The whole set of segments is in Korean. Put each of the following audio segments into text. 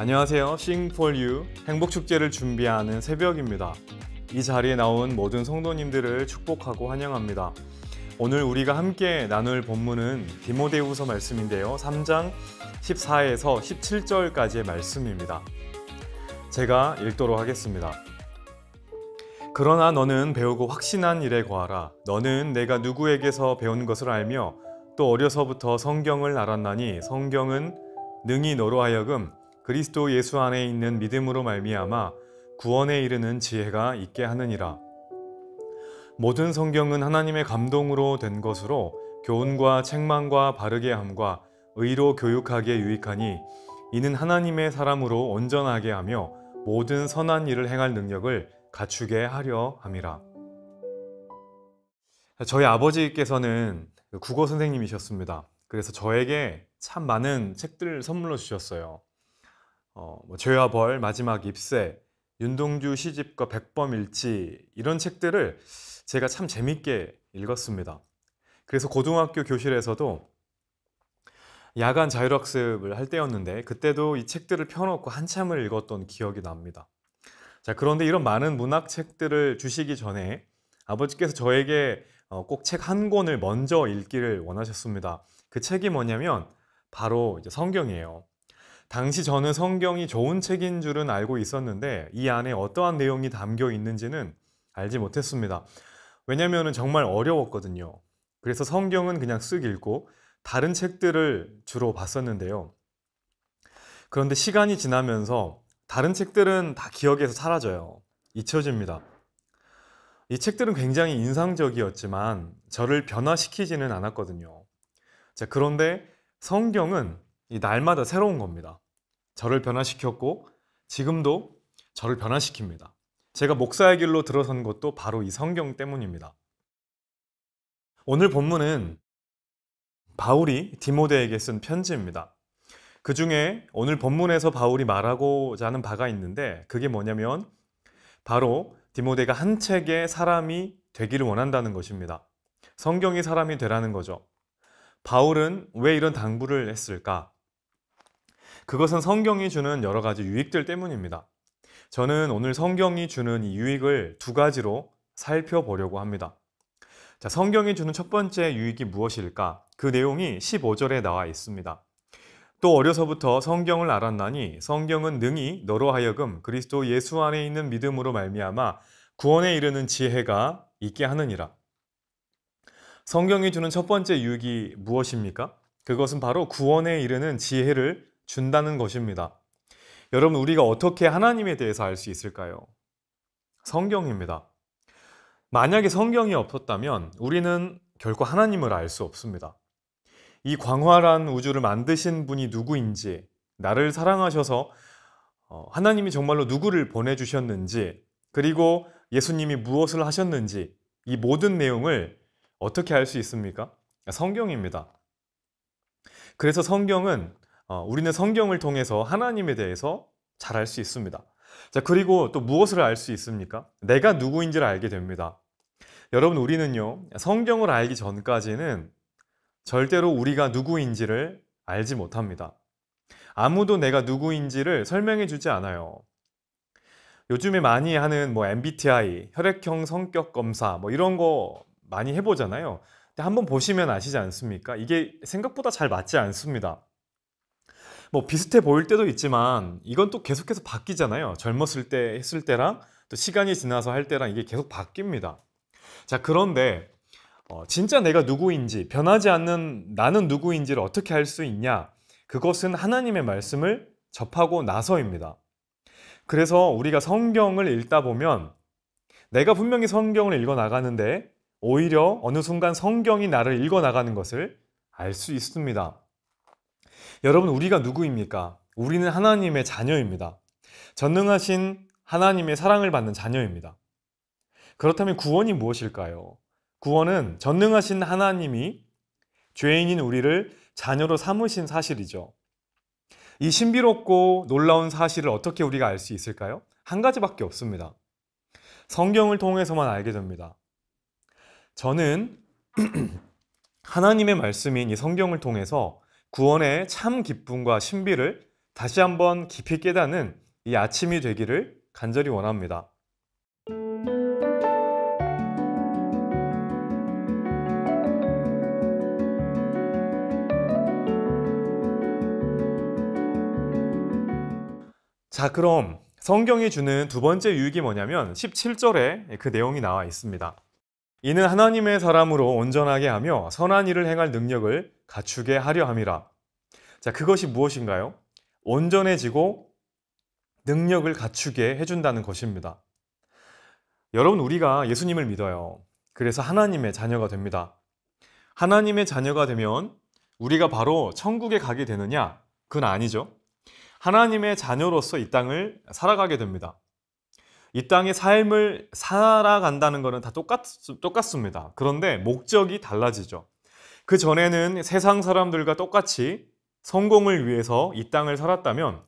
안녕하세요. Sing for You 행복축제를 준비하는 새벽입니다. 이 자리에 나온 모든 성도님들을 축복하고 환영합니다. 오늘 우리가 함께 나눌 본문은 디모데후서 말씀인데요. 3장 14에서 17절까지의 말씀입니다. 제가 읽도록 하겠습니다. 그러나 너는 배우고 확신한 일에 거하라. 너는 내가 누구에게서 배운 것을 알며 또 어려서부터 성경을 알았나니 성경은 능히 너로 하여금 그리스도 예수 안에 있는 믿음으로 말미암아 구원에 이르는 지혜가 있게 하느니라. 모든 성경은 하나님의 감동으로 된 것으로 교훈과 책망과 바르게 함과 의로 교육하기에 유익하니 이는 하나님의 사람으로 온전하게 하며 모든 선한 일을 행할 능력을 갖추게 하려 함이라. 저희 아버지께서는 국어 선생님이셨습니다. 그래서 저에게 참 많은 책들을 선물로 주셨어요. 죄와 벌, 마지막 잎새, 윤동주 시집과 백범일치 이런 책들을 제가 참 재밌게 읽었습니다. 그래서 고등학교 교실에서도 야간 자율학습을 할 때였는데 그때도 이 책들을 펴놓고 한참을 읽었던 기억이 납니다. 자, 그런데 이런 많은 문학책들을 주시기 전에 아버지께서 저에게 꼭 책 한 권을 먼저 읽기를 원하셨습니다. 그 책이 뭐냐면 바로 이제 성경이에요. 당시 저는 성경이 좋은 책인 줄은 알고 있었는데 이 안에 어떠한 내용이 담겨 있는지는 알지 못했습니다. 왜냐하면 정말 어려웠거든요. 그래서 성경은 그냥 쓱 읽고 다른 책들을 주로 봤었는데요. 그런데 시간이 지나면서 다른 책들은 다 기억에서 사라져요. 잊혀집니다. 이 책들은 굉장히 인상적이었지만 저를 변화시키지는 않았거든요. 자, 그런데 성경은 이 날마다 새로운 겁니다. 저를 변화시켰고 지금도 저를 변화시킵니다. 제가 목사의 길로 들어선 것도 바로 이 성경 때문입니다. 오늘 본문은 바울이 디모데에게 쓴 편지입니다. 그 중에 오늘 본문에서 바울이 말하고자 하는 바가 있는데 그게 뭐냐면 바로 디모데가 한 책의 사람이 되기를 원한다는 것입니다. 성경이 사람이 되라는 거죠. 바울은 왜 이런 당부를 했을까? 그것은 성경이 주는 여러 가지 유익들 때문입니다. 저는 오늘 성경이 주는 이 유익을 두 가지로 살펴보려고 합니다. 자, 성경이 주는 첫 번째 유익이 무엇일까? 그 내용이 15절에 나와 있습니다. 또 어려서부터 성경을 알았나니 성경은 능히 너로 하여금 그리스도 예수 안에 있는 믿음으로 말미암아 구원에 이르는 지혜가 있게 하느니라. 성경이 주는 첫 번째 유익이 무엇입니까? 그것은 바로 구원에 이르는 지혜를 준다는 것입니다. 여러분, 우리가 어떻게 하나님에 대해서 알 수 있을까요? 성경입니다. 만약에 성경이 없었다면 우리는 결코 하나님을 알 수 없습니다. 이 광활한 우주를 만드신 분이 누구인지, 나를 사랑하셔서 하나님이 정말로 누구를 보내주셨는지, 그리고 예수님이 무엇을 하셨는지 이 모든 내용을 어떻게 알 수 있습니까? 성경입니다. 그래서 우리는 성경을 통해서 하나님에 대해서 잘 알 수 있습니다. 자, 그리고 또 무엇을 알 수 있습니까? 내가 누구인지를 알게 됩니다. 여러분, 우리는요, 성경을 알기 전까지는 절대로 우리가 누구인지를 알지 못합니다. 아무도 내가 누구인지를 설명해 주지 않아요. 요즘에 많이 하는 MBTI, 혈액형 성격 검사 이런 거 많이 해보잖아요. 근데 한번 보시면 아시지 않습니까? 이게 생각보다 잘 맞지 않습니다. 비슷해 보일 때도 있지만 이건 또 계속해서 바뀌잖아요. 젊었을 때 했을 때랑 또 시간이 지나서 할 때랑 이게 계속 바뀝니다. 자, 그런데 진짜 내가 누구인지, 변하지 않는 나는 누구인지를 어떻게 알 수 있냐? 그것은 하나님의 말씀을 접하고 나서입니다. 그래서 우리가 성경을 읽다 보면 내가 분명히 성경을 읽어 나가는데 오히려 어느 순간 성경이 나를 읽어 나가는 것을 알 수 있습니다. 여러분, 우리가 누구입니까? 우리는 하나님의 자녀입니다. 전능하신 하나님의 사랑을 받는 자녀입니다. 그렇다면 구원이 무엇일까요? 구원은 전능하신 하나님이 죄인인 우리를 자녀로 삼으신 사실이죠. 이 신비롭고 놀라운 사실을 어떻게 우리가 알 수 있을까요? 한 가지밖에 없습니다. 성경을 통해서만 알게 됩니다. 저는 하나님의 말씀인 이 성경을 통해서 구원의 참 기쁨과 신비를 다시 한번 깊이 깨닫는 이 아침이 되기를 간절히 원합니다. 자, 그럼 성경이 주는 두 번째 유익이 뭐냐면 17절에 그 내용이 나와 있습니다. 이는 하나님의 사람으로 온전하게 하며 선한 일을 행할 능력을 갖추게 하려 함이라. 자, 그것이 무엇인가요? 온전해지고 능력을 갖추게 해준다는 것입니다. 여러분, 우리가 예수님을 믿어요. 그래서 하나님의 자녀가 됩니다. 하나님의 자녀가 되면 우리가 바로 천국에 가게 되느냐? 그건 아니죠. 하나님의 자녀로서 이 땅을 살아가게 됩니다. 이 땅의 삶을 살아간다는 것은 다 똑같습니다. 그런데 목적이 달라지죠. 그 전에는 세상 사람들과 똑같이 성공을 위해서 이 땅을 살았다면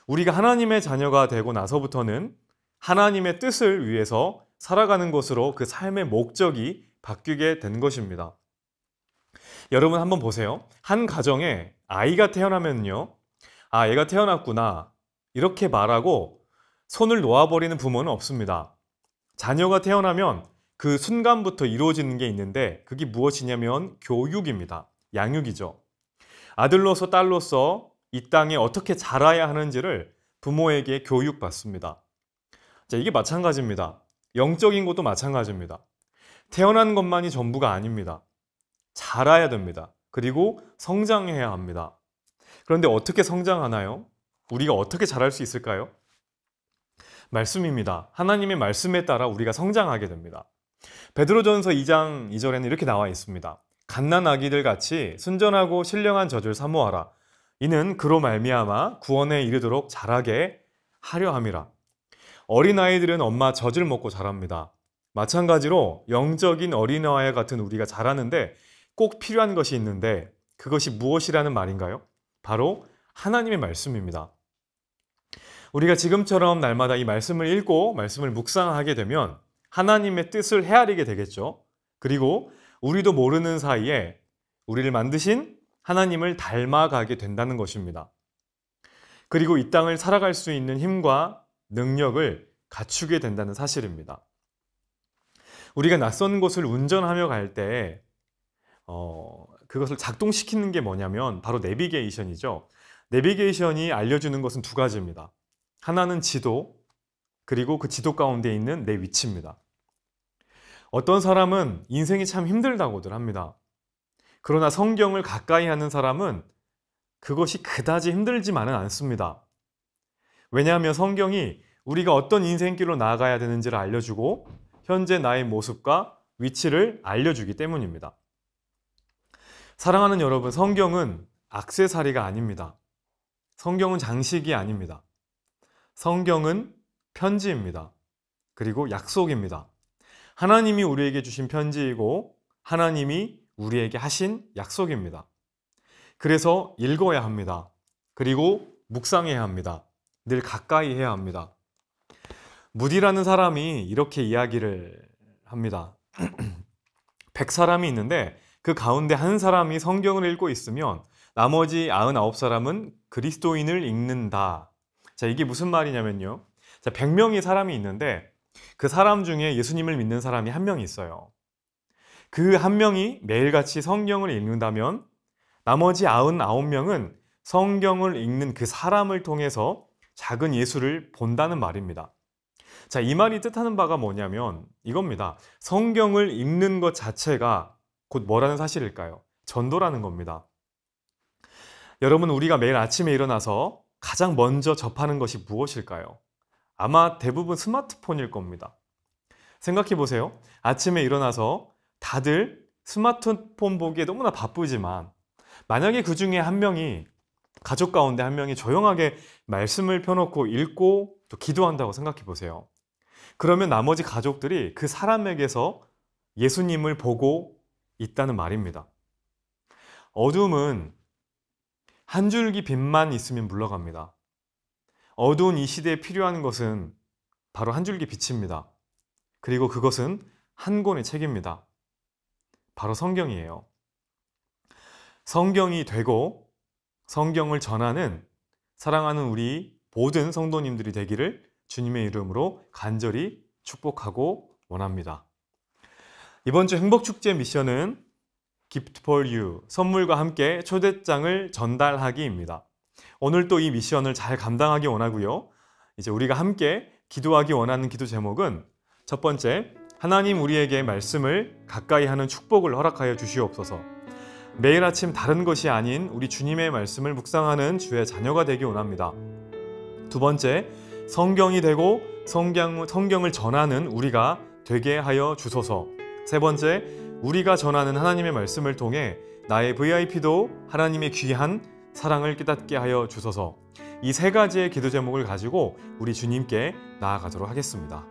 우리가 하나님의 자녀가 되고 나서부터는 하나님의 뜻을 위해서 살아가는 것으로 그 삶의 목적이 바뀌게 된 것입니다. 여러분 한번 보세요. 한 가정에 아이가 태어나면요. 아, 얘가 태어났구나. 이렇게 말하고 손을 놓아버리는 부모는 없습니다. 자녀가 태어나면 그 순간부터 이루어지는 게 있는데 그게 무엇이냐면 교육입니다. 양육이죠. 아들로서 딸로서 이 땅에 어떻게 자라야 하는지를 부모에게 교육받습니다. 자, 이게 마찬가지입니다. 영적인 것도 마찬가지입니다. 태어난 것만이 전부가 아닙니다. 자라야 됩니다. 그리고 성장해야 합니다. 그런데 어떻게 성장하나요? 우리가 어떻게 자랄 수 있을까요? 말씀입니다. 하나님의 말씀에 따라 우리가 성장하게 됩니다. 베드로전서 2장 2절에는 이렇게 나와 있습니다. 갓난아기들 같이 순전하고 신령한 젖을 사모하라. 이는 그로 말미암아 구원에 이르도록 자라게 하려 함이라. 어린아이들은 엄마 젖을 먹고 자랍니다. 마찬가지로 영적인 어린아이와 같은 우리가 자라는데 꼭 필요한 것이 있는데 그것이 무엇이라는 말인가요? 바로 하나님의 말씀입니다. 우리가 지금처럼 날마다 이 말씀을 읽고 말씀을 묵상하게 되면 하나님의 뜻을 헤아리게 되겠죠. 그리고 우리도 모르는 사이에 우리를 만드신 하나님을 닮아가게 된다는 것입니다. 그리고 이 땅을 살아갈 수 있는 힘과 능력을 갖추게 된다는 사실입니다. 우리가 낯선 곳을 운전하며 갈 때 그것을 작동시키는 게 뭐냐면 바로 내비게이션이죠. 내비게이션이 알려주는 것은 두 가지입니다. 하나는 지도, 그리고 그 지도 가운데 있는 내 위치입니다. 어떤 사람은 인생이 참 힘들다고들 합니다. 그러나 성경을 가까이 하는 사람은 그것이 그다지 힘들지만은 않습니다. 왜냐하면 성경이 우리가 어떤 인생길로 나아가야 되는지를 알려주고 현재 나의 모습과 위치를 알려주기 때문입니다. 사랑하는 여러분, 성경은 액세서리가 아닙니다. 성경은 장식이 아닙니다. 성경은 편지입니다. 그리고 약속입니다. 하나님이 우리에게 주신 편지이고 하나님이 우리에게 하신 약속입니다. 그래서 읽어야 합니다. 그리고 묵상해야 합니다. 늘 가까이 해야 합니다. 무디라는 사람이 이렇게 이야기를 합니다. 100사람이 있는데 그 가운데 한 사람이 성경을 읽고 있으면 나머지 99사람은 그리스도인을 읽는다. 자, 이게 무슨 말이냐면요. 자, 100명의 사람이 있는데 그 사람 중에 예수님을 믿는 사람이 한 명 있어요. 그 한 명이 매일같이 성경을 읽는다면 나머지 99명은 성경을 읽는 그 사람을 통해서 작은 예수를 본다는 말입니다. 자, 이 말이 뜻하는 바가 뭐냐면 이겁니다. 성경을 읽는 것 자체가 곧 뭐라는 사실일까요? 전도라는 겁니다. 여러분, 우리가 매일 아침에 일어나서 가장 먼저 접하는 것이 무엇일까요? 아마 대부분 스마트폰일 겁니다. 생각해 보세요. 아침에 일어나서 다들 스마트폰 보기에 너무나 바쁘지만 만약에 그 중에 한 명이 가족 가운데 한 명이 조용하게 말씀을 펴놓고 읽고 또 기도한다고 생각해 보세요. 그러면 나머지 가족들이 그 사람에게서 예수님을 보고 있다는 말입니다. 어둠은 한 줄기 빛만 있으면 물러갑니다. 어두운 이 시대에 필요한 것은 바로 한 줄기 빛입니다. 그리고 그것은 한 권의 책입니다. 바로 성경이에요. 성경이 되고 성경을 전하는 사랑하는 우리 모든 성도님들이 되기를 주님의 이름으로 간절히 축복하고 원합니다. 이번 주 행복축제 미션은 Gift for You, 선물과 함께 초대장을 전달하기입니다. 오늘 또 이 미션을 잘 감당하기 원하고요. 이제 우리가 함께 기도하기 원하는 기도 제목은 첫 번째, 하나님 우리에게 말씀을 가까이 하는 축복을 허락하여 주시옵소서. 매일 아침 다른 것이 아닌 우리 주님의 말씀을 묵상하는 주의 자녀가 되기 원합니다. 두 번째, 성경이 되고 성경을 전하는 우리가 되게 하여 주소서. 세 번째, 우리가 전하는 하나님의 말씀을 통해 나의 VIP도 하나님의 귀한 사랑을 깨닫게 하여 주소서. 이 세 가지의 기도 제목을 가지고 우리 주님께 나아가도록 하겠습니다.